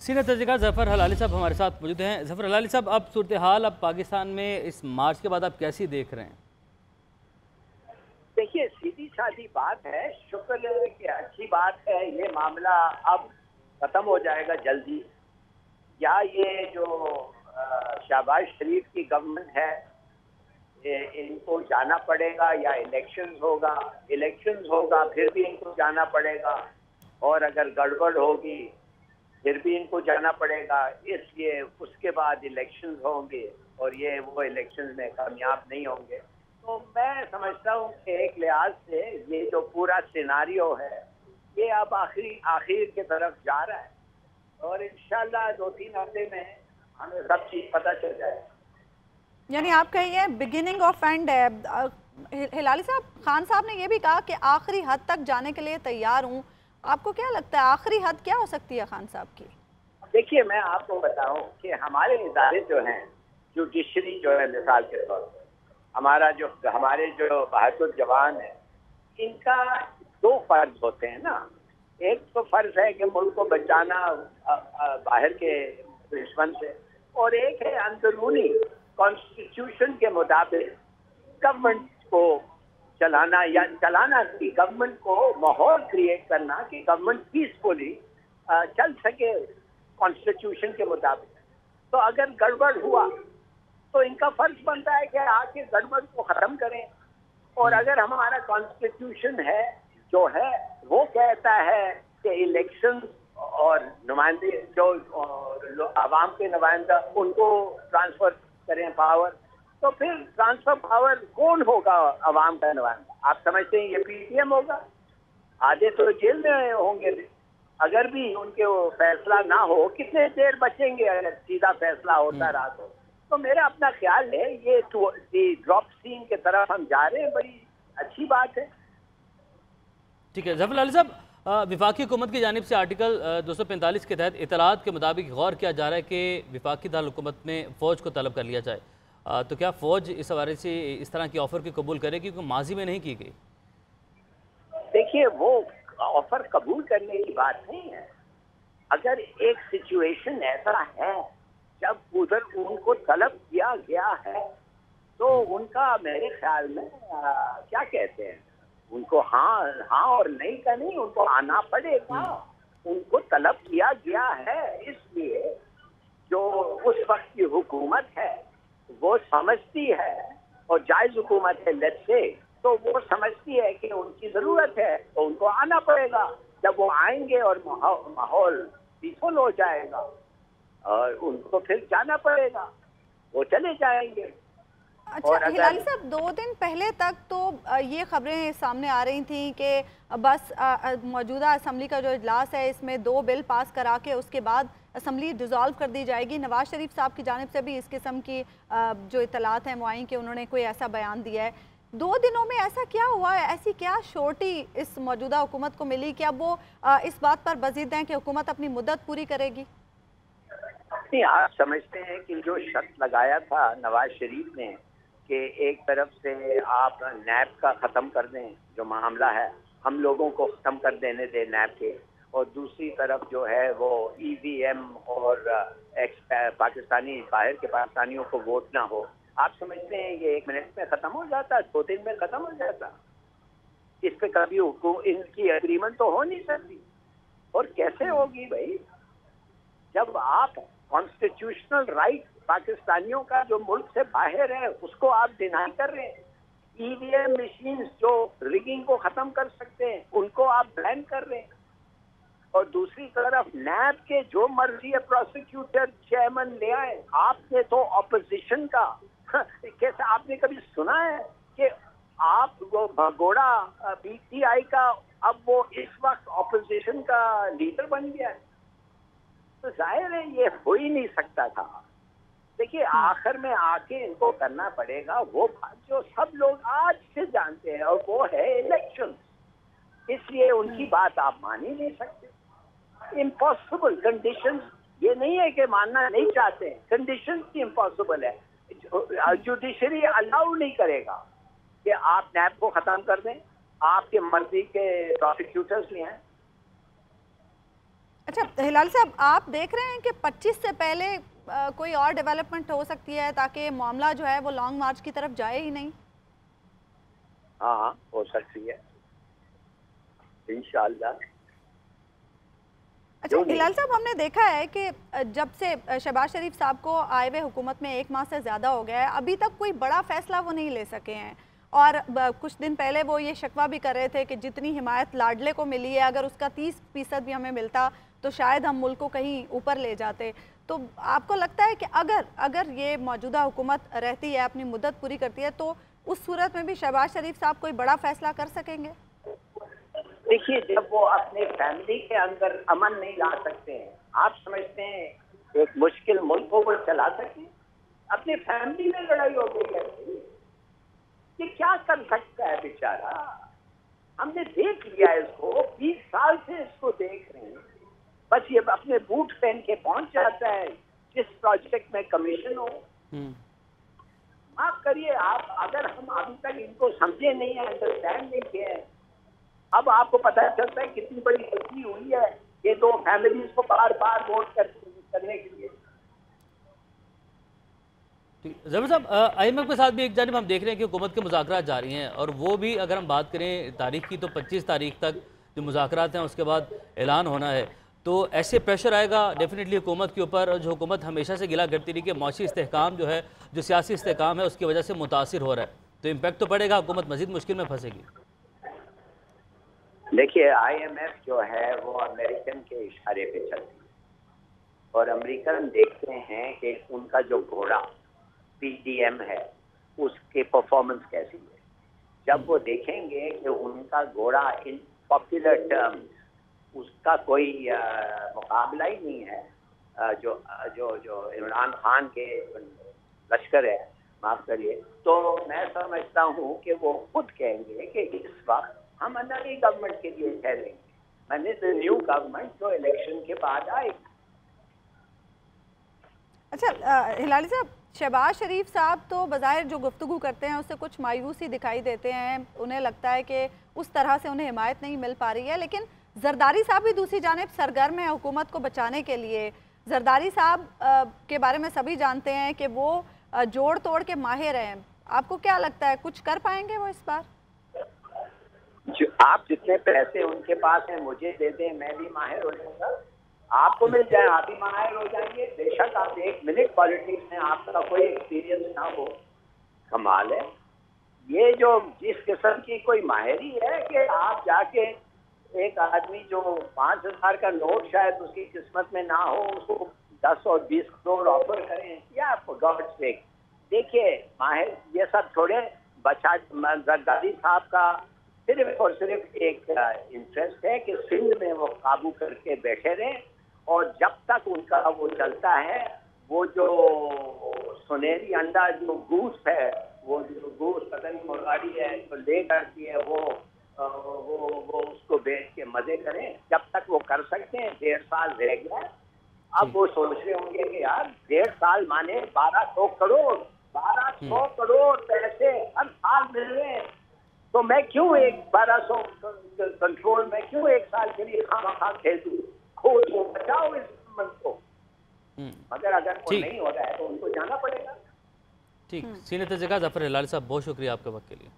Senior तर्जकार Zafar हलाली साहब हमारे साथ मौजूद हैं। ज़फ़र हलाली साहब, अब सूरत हाल अब पाकिस्तान में इस मार्च के बाद आप कैसी देख रहे हैं? देखिए, सीधी सादी बात है, शुक्र है कि अच्छी बात है, ये मामला अब खत्म हो जाएगा जल्दी। या ये जो शहबाज शरीफ की गवर्नमेंट है, इनको जाना पड़ेगा या इलेक्शंस होगा फिर भी इनको जाना पड़ेगा, और अगर गड़बड़ होगी फिर भी इनको जाना पड़ेगा। इसलिए उसके बाद इलेक्शंस होंगे और ये वो इलेक्शंस में कामयाब नहीं होंगे। तो मैं समझता हूँ कि एक लिहाज से ये जो पूरा सिनारियो है ये अब आखिर की तरफ जा रहा है, और इंशाल्लाह 2-3 हफ्ते में हमें सब चीज़ पता चल जाए। यानी आप कहिए बिगिनिंग ऑफ एंड है। हिलाली साहब, खान साहब ने ये भी कहा कि आखिरी हद तक जाने के लिए तैयार हूँ। आपको क्या लगता है आखिरी हद क्या हो सकती है खान साहब की? देखिए, मैं आपको बताऊं कि हमारे इदारे जो हैं, जुडिशरी जो है, मिसाल के तौर पर हमारे जो बहादुर जवान है, इनका 2 फर्ज होते हैं ना। एक तो फर्ज है कि मुल्क को बचाना बाहर के दुश्मन से, और एक है अंदरूनी कॉन्स्टिट्यूशन के मुताबिक गवर्नमेंट को चलाना, या चलाना की गवर्नमेंट को माहौल क्रिएट करना कि गवर्नमेंट पीसफुली चल सके कॉन्स्टिट्यूशन के मुताबिक। तो अगर गड़बड़ हुआ तो इनका फर्ज बनता है कि आके गड़बड़ को खत्म करें। और अगर हमारा कॉन्स्टिट्यूशन है जो है वो कहता है कि इलेक्शन और नुमाइंदे जो आवाम के नुमाइंदा उनको ट्रांसफर करें पावर, तो फिर ट्रांसफर पावर कौन होगा अवाम का नुमाइंदा? आप समझते हैं ये पीटीएम होगा? आधे तो जेल में होंगे। अगर भी उनके वो फैसला ना हो, कितने देर बचेंगे अगर सीधा फैसला होता रहा तो मेरा अपना ख्याल है ये ड्रॉप सीन की तरफ हम जा रहे हैं। बड़ी अच्छी बात है। ठीक है ज़फ़र हलाली साहब, वफाकी हुकूमत की जानिब से आर्टिकल 245 के तहत इतलात के मुताबिक गौर किया जा रहा है कि वफाकी दारुलहुकूमत में फ़ौज को तलब कर लिया जाए। तो क्या फ़ौज इस हवाले से इस तरह की ऑफ़र की कबूल करेगी, क्योंकि माजी में नहीं की गई? देखिए, वो ऑफर कबूल करने की बात नहीं है। अगर एक सिचुएशन ऐसा है जब उधर उनको तलब किया गया है तो उनका मेरे ख्याल में क्या कहते हैं, उनको हाँ और नहीं का नहीं, उनको आना पड़ेगा। उनको तलब किया गया है, इसलिए जो उस वक्त की हुकूमत है वो समझती है, और जायज हुकूमत है लेट्स से, तो वो समझती है कि उनकी जरूरत है तो उनको आना पड़ेगा। जब वो आएंगे और माहौल पीसफुल हो जाएगा और उनको फिर जाना पड़ेगा, वो चले जाएंगे। अच्छा हिलाली साहब, 2 दिन पहले तक तो ये खबरें सामने आ रही थी कि बस मौजूदा असम्बली का जो इजलास है इसमें 2 बिल पास करा के उसके बाद असम्बली डिज़ोल्व कर दी जाएगी। नवाज शरीफ साहब की जानिब से भी इस किस्म की जो इतलात हैं वो आई कि उन्होंने कोई ऐसा बयान दिया है। 2 दिनों में ऐसा क्या हुआ है, ऐसी क्या शोरटी इस मौजूदा हुकूमत को मिली कि अब वो इस बात पर बज़िद हैं कि हुकूमत अपनी मुद्दत पूरी करेगी? नहीं, आप समझते हैं कि जो शर्त लगाया था नवाज शरीफ ने कि एक तरफ से आप नैब का ख़त्म कर दें, जो मामला है हम लोगों को ख़त्म कर देने दें नैब के, और दूसरी तरफ जो है वो ईवीएम और पाकिस्तानी बाहर के पाकिस्तानियों को वोट ना हो। आप समझते हैं ये 1 मिनट में ख़त्म हो जाता, 2 दिन में ख़त्म हो जाता? इस पे कभी इनकी एग्रीमेंट तो हो नहीं सकती। और कैसे होगी भाई, जब आप कॉन्स्टिट्यूशनल राइट पाकिस्तानियों का जो मुल्क से बाहर है उसको आप डिनाई कर रहे हैं। ईवीएम मशीन जो रिगिंग को खत्म कर सकते हैं उनको आप बैन कर रहे हैं, और दूसरी तरफ नैब के जो मर्जी है प्रोसिक्यूटर चेयरमैन ले आए। आपने तो ऑपोजिशन का कैसे आपने कभी सुना है कि आप वो भगोड़ा पीटीआई का अब वो इस वक्त ऑपोजिशन का लीडर बन गया है? तो जाहिर है ये हो ही नहीं सकता था। देखिए, आखिर में आके इनको करना पड़ेगा वो बात जो सब लोग आज से जानते हैं, और वो है इलेक्शन। इसलिए उनकी बात आप मान ही नहीं सकते। इम्पॉसिबल कंडीशंस, ये नहीं है कि मानना नहीं चाहते, कंडीशंस की इम्पॉसिबल है। जुडिशरी अलाउ नहीं करेगा कि आप नैब को खत्म कर दें, आपके मर्जी के प्रोसिक्यूटर्स ले आए। अच्छा हिलाल साहब, आप देख रहे हैं कि 25 से पहले कोई और डेवलपमेंट हो सकती है ताकि मामला जो है वो लॉन्ग मार्च की तरफ जाए ही नहीं? हाँ, हो सकती है इंशाअल्लाह। अच्छा हिलाल साहब, हमने देखा है कि जब से शहबाज शरीफ साहब को आए हुए हुकूमत में 1 माह से ज़्यादा हो गया है, अभी तक कोई बड़ा फैसला वो नहीं ले सके हैं। और कुछ दिन पहले वो ये शिकवा भी कर रहे थे कि जितनी हिमायत लाडले को मिली है, अगर उसका 30% भी हमें मिलता तो शायद हम मुल्क को कहीं ऊपर ले जाते। तो आपको लगता है कि अगर ये मौजूदा हुकूमत रहती है, अपनी मुद्दत पूरी करती है, तो उस सूरत में भी शहबाज शरीफ साहब कोई बड़ा फैसला कर सकेंगे? देखिए, जब वो अपने फैमिली के अंदर अमन नहीं ला सकते हैं, आप समझते हैं एक मुश्किल मुल्क को वो चला सके? अपने फैमिली में लड़ाई हो गई है, ये क्या कर सकता है बेचारा? हमने देख लिया इसको, 20 साल से इसको देख रहे हैं। बस ये अपने बूट पहन के पहुंच जाता है जिस प्रोजेक्ट में कमीशन हो। माफ करिए आप, अगर हम अभी तक इनको समझे नहीं है, अंडरस्टैंड नहीं किए हैं, अब आपको पता चलता है कितनी बड़ी गलती हुई है ये दो फैमिलीज को बार बार वोट करने के लिए। ज़फ़र साहब, IMF के साथ भी एक जानिब हम देख रहे हैं कि हुकूमत के मुज़ाकरात जारी हैं, और वो भी अगर हम बात करें तारीख की तो 25 तारीख तक जो मुज़ाकरात हैं उसके बाद ऐलान होना है। तो ऐसे प्रेशर आएगा डेफिनेटली हुकूमत के ऊपर, और जो हुकूमत हमेशा से गिला करती रही कि मौशी इस्तेहकाम जो है, जो सियासी इस्तेहकाम है उसकी वजह से मुतासिर हो रहा है, तो इम्पैक्ट तो पड़ेगा, हुकूमत मज़ीद मुश्किल में फंसेगी। देखिए, IMF जो है वो अमेरिकन के इशारे पे चलती है, और अमेरिकन देखते हैं कि उनका जो घोड़ा PDM है उसके परफॉर्मेंस कैसी है। जब वो देखेंगे कि उनका घोड़ा इन पॉपुलर टर्म्स उसका कोई मुकाबला ही नहीं है, जो जो जो इमरान खान के लश्कर है, माफ करिए, तो मैं समझता हूँ कि वो खुद कहेंगे कि इस वक्त हम नई गवर्नमेंट के लिए ठहरेंगे, मैंने तो न्यू गवर्नमेंट जो इलेक्शन के बाद आएगी। अच्छा हिलाली साहब, शहबाज शरीफ साहब तो बज़ाहिर जो गुफ्तगू करते हैं उससे कुछ मायूसी दिखाई देते हैं, उन्हें लगता है कि उस तरह से उन्हें हिमायत नहीं मिल पा रही है, लेकिन जरदारी साहब भी दूसरी जानिब सरगर्म है हुकूमत को बचाने के लिए। जरदारी साहब के बारे में सभी जानते हैं कि वो जोड़ तोड़ के माहिर हैं। आपको क्या लगता है, कुछ कर पाएंगे वो इस बार? आप जितने पैसे उनके पास हैं मुझे दे दें, मैं भी माहिर हो जाऊंगा। आपको मिल जाए, आप भी माहिर हो जाएंगे। बेशक आप 1 मिनट पॉलिटिक्स में आपका कोई एक्सपीरियंस ना हो, कमाल है। ये जो जिस किस्म की कोई माहिरी है कि आप जाके एक आदमी जो 5,000 का नोट शायद उसकी किस्मत में ना हो, उसको 10 और 20 करोड़ ऑफर करें, या गॉड सेक। देखिए माहिर ये सब छोड़े, बचा जरदारी साहब का सिर्फ और सिर्फ एक इंटरेस्ट है कि सिंध में वो काबू करके बैठे रहे, और जब तक उनका वो चलता है, वो जो सुनहरी अंडा जो गूस है, वो जो गूस पता नहीं मुर्गाड़ी है जो ले करती है, वो उसको बेच के मजे करें। जब तक वो कर सकते हैं, 1.5 साल रह गया। अब वो सोच रहे होंगे कि यार 1.5 साल माने 1200 करोड़, 1200 करोड़ पैसे हर साल मिल रहे हैं, तो मैं क्यों एक 1200 कंट्रोल में क्यों 1 साल के लिए खामा खेल दूं? खोज को बचाओ इस मंच को, मगर अगर वो नहीं हो रहा है तो उनको जाना पड़ेगा। ठीक, सीनियर तजुर्बेकार ज़फ़र हिलाली साहब, बहुत शुक्रिया आपके वक्त के लिए।